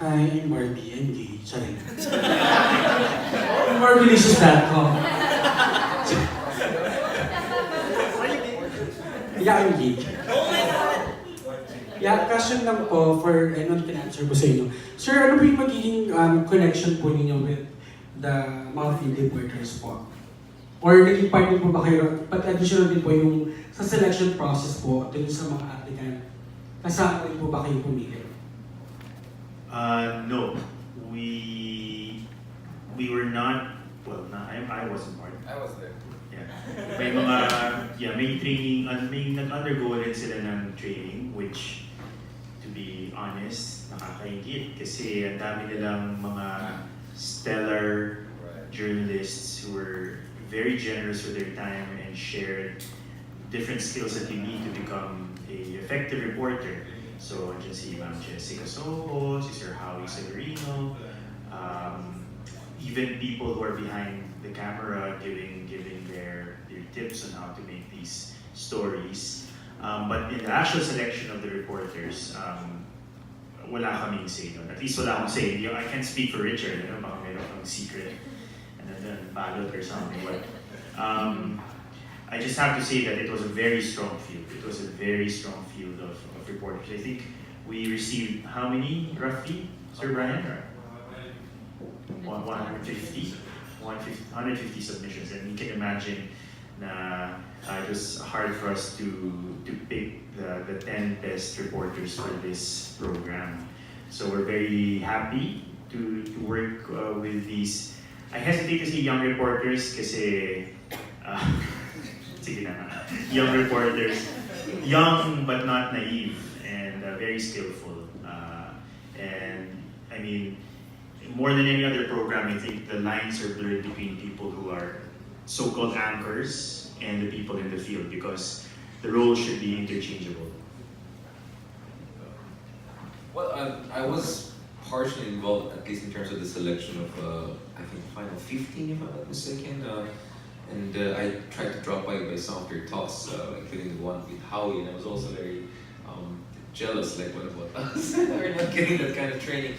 Hi, I'm Marby. I'm gay. Sorry. I'm marbilicious.com. Yeah, I'm gay. Yeah, question lang po for anyone can answer po sa inyo. Sir, ano po yung magiging connection po ninyo with the mga field workers po? Or naging part din po ba kayo, but additional din po yung sa selection process po dun sa mga applicant, kasama rin po ba kayo pumili? No, we were not. Well, I wasn't part. I was there. Yeah, may training, may nag-undergo rin sila ng training, which, to be honest, nakakaingit kasi ang dami nilang mga stellar journalists who were very generous with their time and shared different skills that you need to become a effective reporter. So, andyan si Ma'am Jessica Soho, si Sir Howie Severino, even people who are behind the camera giving their tips on how to make these stories. But in the actual selection of the reporters, wala kaming say doon. At least wala akong say. I can't speak for Richard, baka meron akong secret and then ballot or something. But I just have to say that it was a very strong field. It was a very strong field of reporters. I think we received how many roughly, Sir Brian? 150 submissions, and you can imagine it was hard for us to pick the 10 best reporters for this program. So we're very happy to work with these. I hesitate to say young reporters kasi sige na, young reporters, young but not naive and very skillful. And I mean, more than any other program, I think the lines are blurred between people who are so-called anchors and the people in the field because the roles should be interchangeable. Well, I was partially involved, at least in terms of the selection of, I think, final 15, if I'm not mistaken. And I tried to drop by some of their talks, including the one with Howie, and I was also very jealous, like, what about us? We're not getting that kind of training.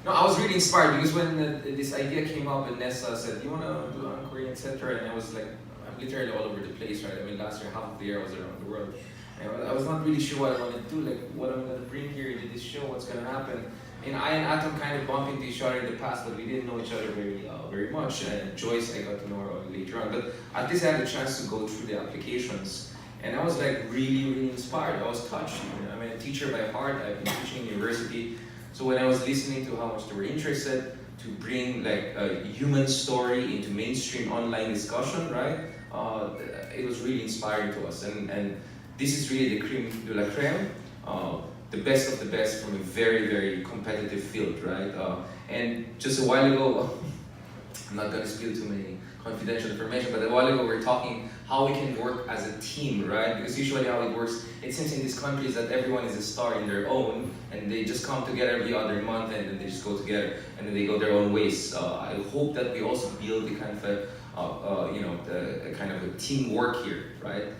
No, I was really inspired because when this idea came up and Nessa said, you want to do anchoring, etc. And I was like, I'm literally all over the place, right? I mean, last year, half of the year I was around the world. And I was not really sure what I wanted to do, like what I'm going to bring here to this show, what's going to happen. And I and Atom kind of bumped into each other in the past, but we didn't know each other very much. And Joyce, I got to know her later on. But at least I had a chance to go through the applications. And I was like really inspired. I was touched. I'm a teacher by heart. I've been teaching in university. So when I was listening to how much they were interested to bring like a human story into mainstream online discussion, right? It was really inspiring to us. And this is really the creme de la creme, the best of the best from a very competitive field, right? And just a while ago, I'm not going to spill too many confidential information, but a while ago we were talking how we can work as a team, right? Because usually how it works, it seems in these countries that everyone is a star in their own, and they just come together every other month, and then they just go together, and then they go their own ways. I hope that we also build the kind of a kind of a teamwork here, right?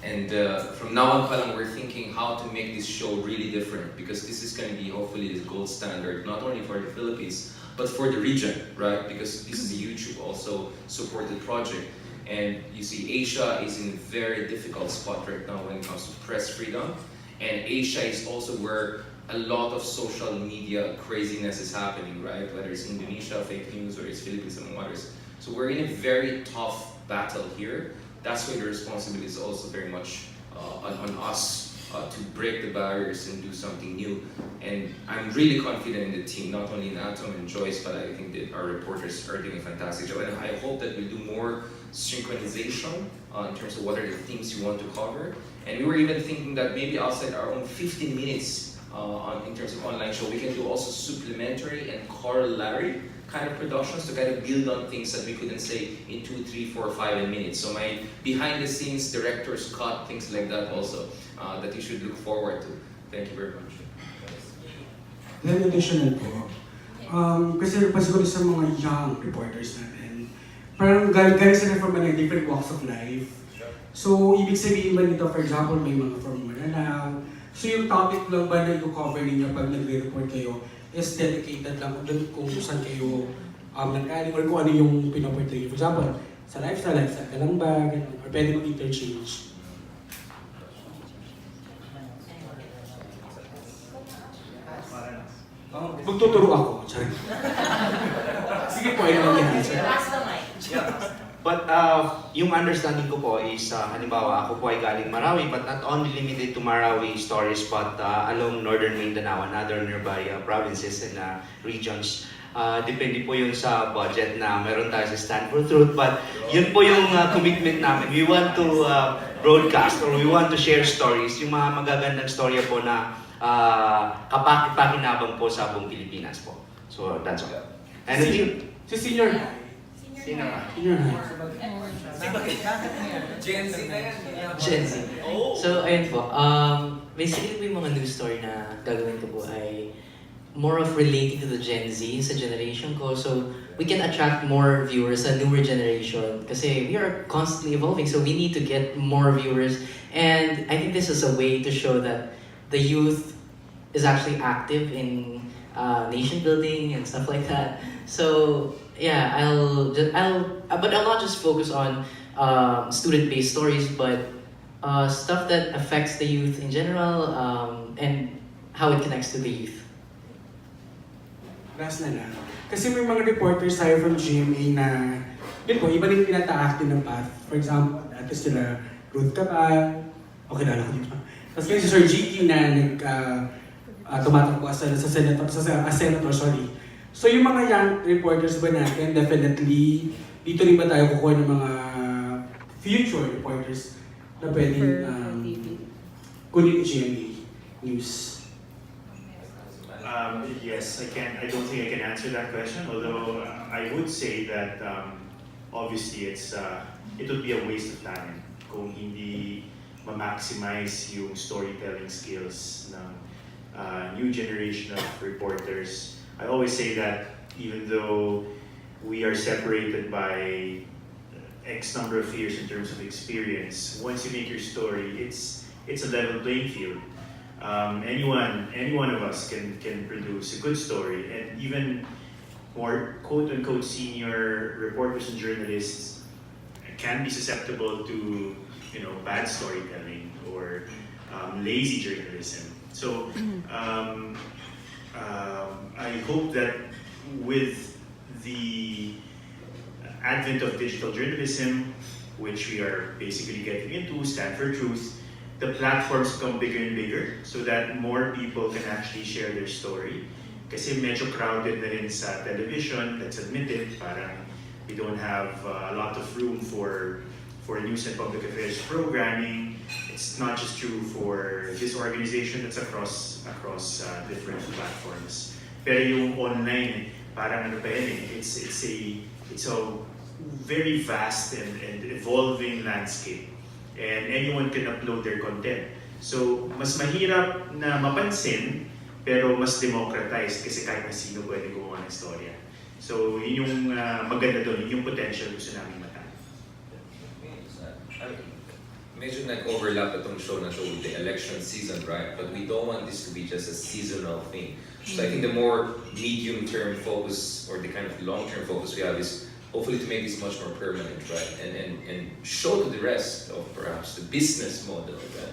And from now on, Palang, we're thinking how to make this show really different, because this is going to be hopefully the gold standard, not only for the Philippines, but for the region, right? Because this is a YouTube also supported project. And you see Asia is in a very difficult spot right now when it comes to press freedom. And Asia is also where a lot of social media craziness is happening, right? Whether it's Indonesia, fake news, or it's Philippines, among others. So we're in a very tough battle here. That's why the responsibility is also very much on us to break the barriers and do something new. And I'm really confident in the team, not only in Atom and Joyce, but I think that our reporters are doing a fantastic job. And I hope that we'll do more synchronization in terms of what are the themes you want to cover. And we were even thinking that maybe outside our own 15 minutes in terms of online show, we can do also supplementary and corollary kind of productions to kind of build on things that we couldn't say in 2, 3, 4, 5 minutes. So my behind the scenes director's cut, things like that also, that you should look forward to. Thank you very much. Then additional po, kasi pasiguro sa mga young reporters natin, parang galing sila from different walks of life. So, ibig sabihin ba nito, for example, may mga from Mananang. So, yung topic lang ba na i-cover ninyo pag nagre-report kayo, is dedicated lang dun kung saan kayo nag-aling or kung ano yung pinoportray. For example, sa lifestyle ka lang ba, ganun, or pwede mag-interchange. Magtuturo ako, sorry. Sige po, ayun ang answer. But yung understanding ko po is, halimbawa, ako po ay galing Marawi, but not only limited to Marawi stories, but along northern Mindanao and other nearby provinces and regions. Depende po yun sa budget na meron tayo sa Stand for Truth, but yun po yung commitment namin. We want to broadcast or we want to share stories, yung mga magagandang storya po na kapaki-pakinabang po sa buong Pilipinas po. So that's all. And Si senior high. sino nga? Senior high. Gen Z na yan. Gen Z. So, ayun po. Basically po yung mga news story na gagawin ko po ay more of relating to the Gen Z sa generation ko. So, we can attract more viewers sa newer generation kasi we are constantly evolving. So, we need to get more viewers. And I think this is a way to show that the youth is actually active in nation building and stuff like that. So, yeah, but I'll not just focus on student-based stories, but stuff that affects the youth in general and how it connects to the youth. Last na lang. Kasi may mga reporters tayo from GMA na, yun po, iba rin tinataak din ng path. For example, dati sila Ruth Capal, okay na lang, di ba? Tapos ngayon si Sir GT na tumatakbo as senator, sorry. So yung mga young reporters ba natin, definitely, dito rin ba tayo kukuha ng mga future reporters na pwedeng kunin GMA News? Yes, I don't think I can answer that question. Although I would say that obviously it would be a waste of time kung hindi ma-maximize yung storytelling skills ng new generation of reporters. I always say that even though we are separated by X number of years in terms of experience, once you make your story, it's a level playing field. Any one of us can produce a good story, and even more quote-unquote senior reporters and journalists can be susceptible to bad storytelling or lazy journalism. So I hope that with the advent of digital journalism, which we are basically getting into, Stand for Truth, the platforms become bigger and bigger so that more people can actually share their story. Kasi medyo crowded na rin sa television, let's admit it, parang we don't have a lot of room for news and public affairs programming. It's not just true for this organization, it's across different platforms. Pero yung online, parang ano pa yan, it's a very vast and evolving landscape. And anyone can upload their content. So, mas mahirap na mapansin, pero mas democratized kasi kahit na sino pwede gumawa ng storya. So, yun yung maganda doon, yun yung potential gusto namin matang. Medyo nag-overlap itong show na with the election season, right? But we don't want this to be just a seasonal thing. So I think the more medium-term focus or the kind of long-term focus we have is hopefully to make this much more permanent, right? And show to the rest of perhaps the business model that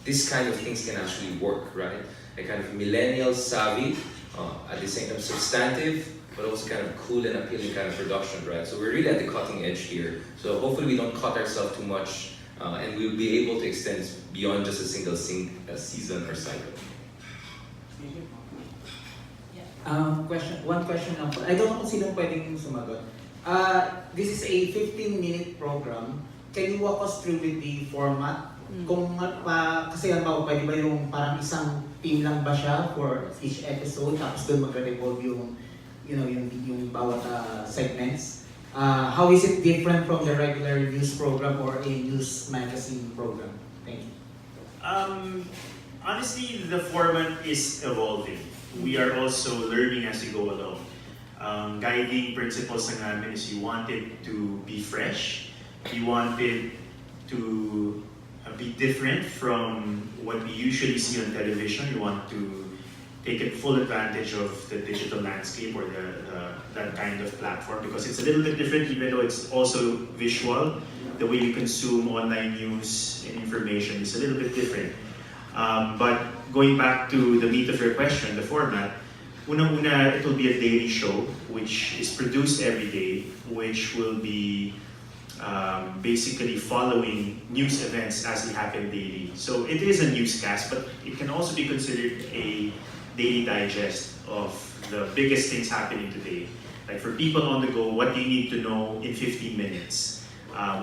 this kind of things can actually work, right? A kind of millennial savvy, at the same time substantive, but also kind of cool and appealing kind of production, right? So we're really at the cutting edge here. So hopefully we don't cut ourselves too much, and we'll be able to extend this beyond just a single season or cycle. One question lang po. I don't know kung sino pwedeng sumagot. This is a 15-minute program. Can you walk us through with the format? Kung kasi pwede ba yung parang isang team lang ba siya for each episode, tapos doon magre-revolve yung bawat segments? How is it different from the regular news program or a news magazine program? Thank you. Honestly, the format is evolving. We are also learning as we go along. Guiding principles ng namin is you want it to be fresh, you want it to be different from what we usually see on television, you want to taken full advantage of the digital landscape or that kind of platform, because it's a little bit different, even though it's also visual. The way we consume online news and information is a little bit different. But going back to the meat of your question, the format, unang-una, it will be a daily show which is produced every day, which will be basically following news events as they happen daily. So it is a newscast, but it can also be considered a daily digest of the biggest things happening today. Like for people on the go, what do you need to know in 15 minutes?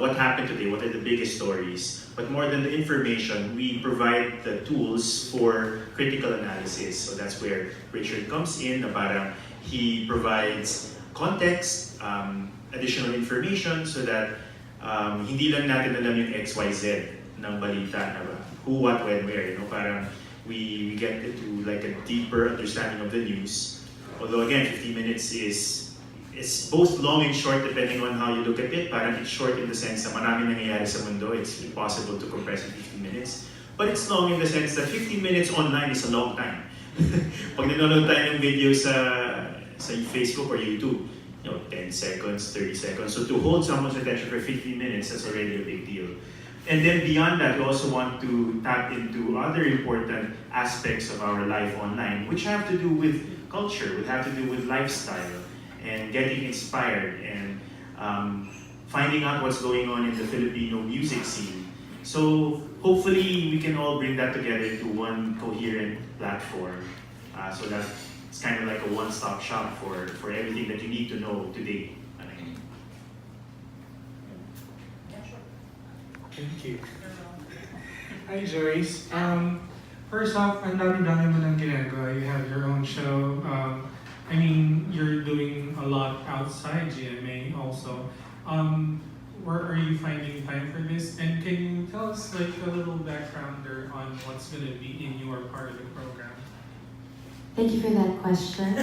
What happened today? What are the biggest stories? But more than the information, we provide the tools for critical analysis. So that's where Richard comes in. Na parang he provides context, additional information, so that hindi lang natin alam yung XYZ ng balita na ba? Who, what, when, where. You know, parang we get into like a deeper understanding of the news. Although again, 15 minutes is both long and short depending on how you look at it. Parang it's short in the sense na maraming nangyayari sa mundo. It's impossible to compress in 15 minutes. But it's long in the sense that 15 minutes online is a long time. Pag nanonood tayo ng video sa Facebook or YouTube, 10 seconds, 30 seconds. So to hold someone's attention for 15 minutes, that's already a big deal. And then beyond that, we also want to tap into other important aspects of our life online, which have to do with culture, which have to do with lifestyle, and getting inspired, and finding out what's going on in the Filipino music scene. So hopefully we can all bring that together into one coherent platform, so that it's kind of like a one-stop shop for everything that you need to know today. Thank you. Hi, Joyce. First off, ang dami-dami mo nang ginagawa. You have your own show. I mean, you're doing a lot outside GMA also. Where are you finding time for this? And can you tell us like a little backgrounder on what's going to be in your part of the program? Thank you for that question.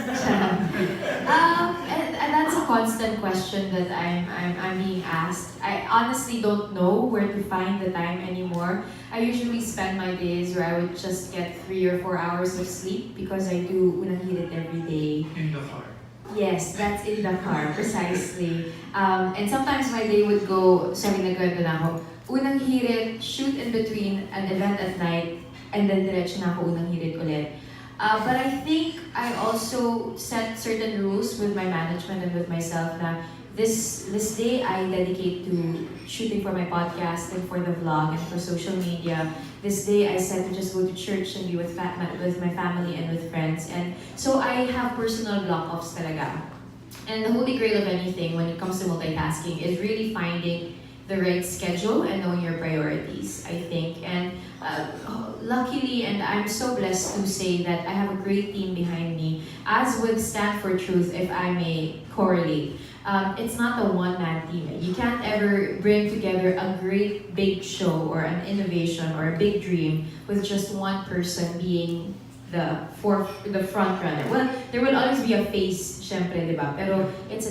And that's a constant question that I'm being asked. I honestly don't know where to find the time anymore. I usually spend my days where I would just get 3 or 4 hours of sleep because I do unang hirit every day. In the car. Yes, that's in the car, precisely. And sometimes my day would go, sabi nagkwento na ako, unang hirit, shoot in between an event at night, and then diretso na ako unang hirit ulit. But I think I also set certain rules with my management and with myself na this day I dedicate to shooting for my podcast and for the vlog and for social media. This day I said to just go to church and be with my family and with friends. And so I have personal block-offs talaga. And the holy grail of anything when it comes to multitasking is really finding the right schedule and knowing your priorities, I think. And luckily, and I'm so blessed to say that I have a great team behind me. As with Stand for Truth, if I may correlate, it's not a one-man team. You can't ever bring together a great big show or an innovation or a big dream with just one person being the front runner. Well, there will always be a face, syempre, di ba? Pero it's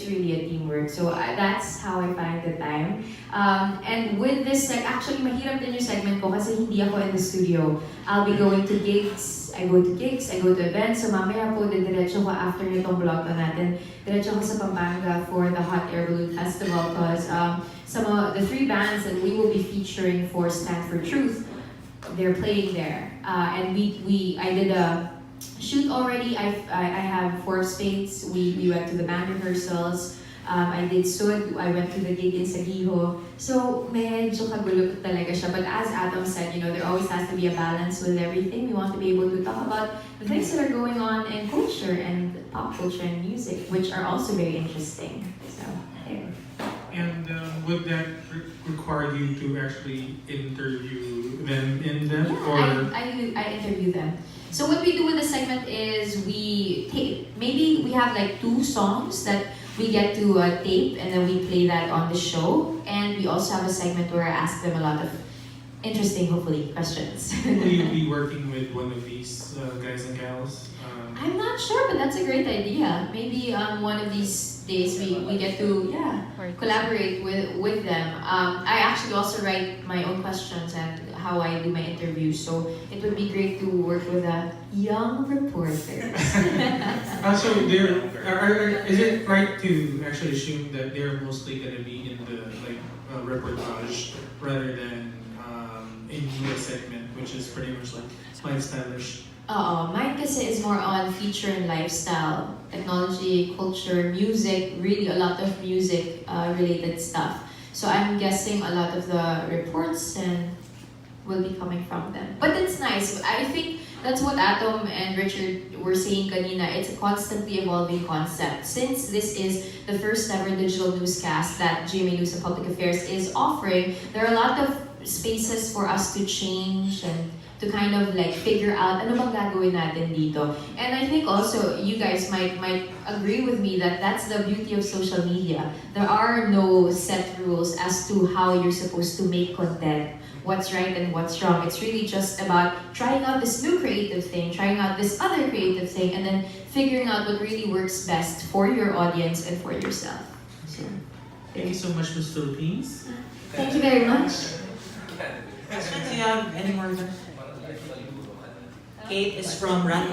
really a teamwork. So that's how I find the time. And with this, like, actually, mahirap din yung segment ko kasi hindi ako in the studio. I'll be going to gigs. I go to events. So mamaya po, diretso ko after nitong vlog na natin. Diretso ko sa Pampanga for the Hot Air Balloon Festival because some of the 3 bands that we will be featuring for Stand for Truth, they're playing there, and I did a shoot already. I have 4 spades. We went to the band rehearsals. I did Sud. I went to the gig in Sagiho. So medyo kagulo talaga siya. But as Atom said, there always has to be a balance with everything. We want to be able to talk about the things that are going on in culture and pop culture and music, which are also very interesting. So there. And would that require you to actually interview them in them? Yeah, I interview them. So what we do with the segment is we tape. Maybe we have like 2 songs that we get to tape and then we play that on the show. And we also have a segment where I ask them a lot of interesting, hopefully, questions. Will you be working with one of these guys and gals? I'm not sure, but that's a great idea. Maybe one of these days we get to collaborate with them. I actually also write my own questions and how I do my interviews, so it would be great to work with a young reporter. So is it right to actually assume that they're mostly going to be in the reportage rather than a news segment, which is pretty much like lifestyle-ish? Mine kasi is more on feature and lifestyle, technology, culture, music, really a lot of music related stuff. So I'm guessing a lot of the reports and will be coming from them. But it's nice. I think that's what Atom and Richard were saying kanina. It's a constantly evolving concept. Since this is the first ever digital newscast that GMA News and Public Affairs is offering, there are a lot of spaces for us to change and to kind of like figure out ano bang gagawin natin dito. And I think also you guys might agree with me that that's the beauty of social media. There are no set rules as to how you're supposed to make content, what's right and what's wrong. It's really just about trying out this new creative thing, trying out this other creative thing, and then figuring out what really works best for your audience and for yourself. So, Thank you so much, Ms. Philippines. thank you very much. Questions? Do you have any more? Kate is from Ran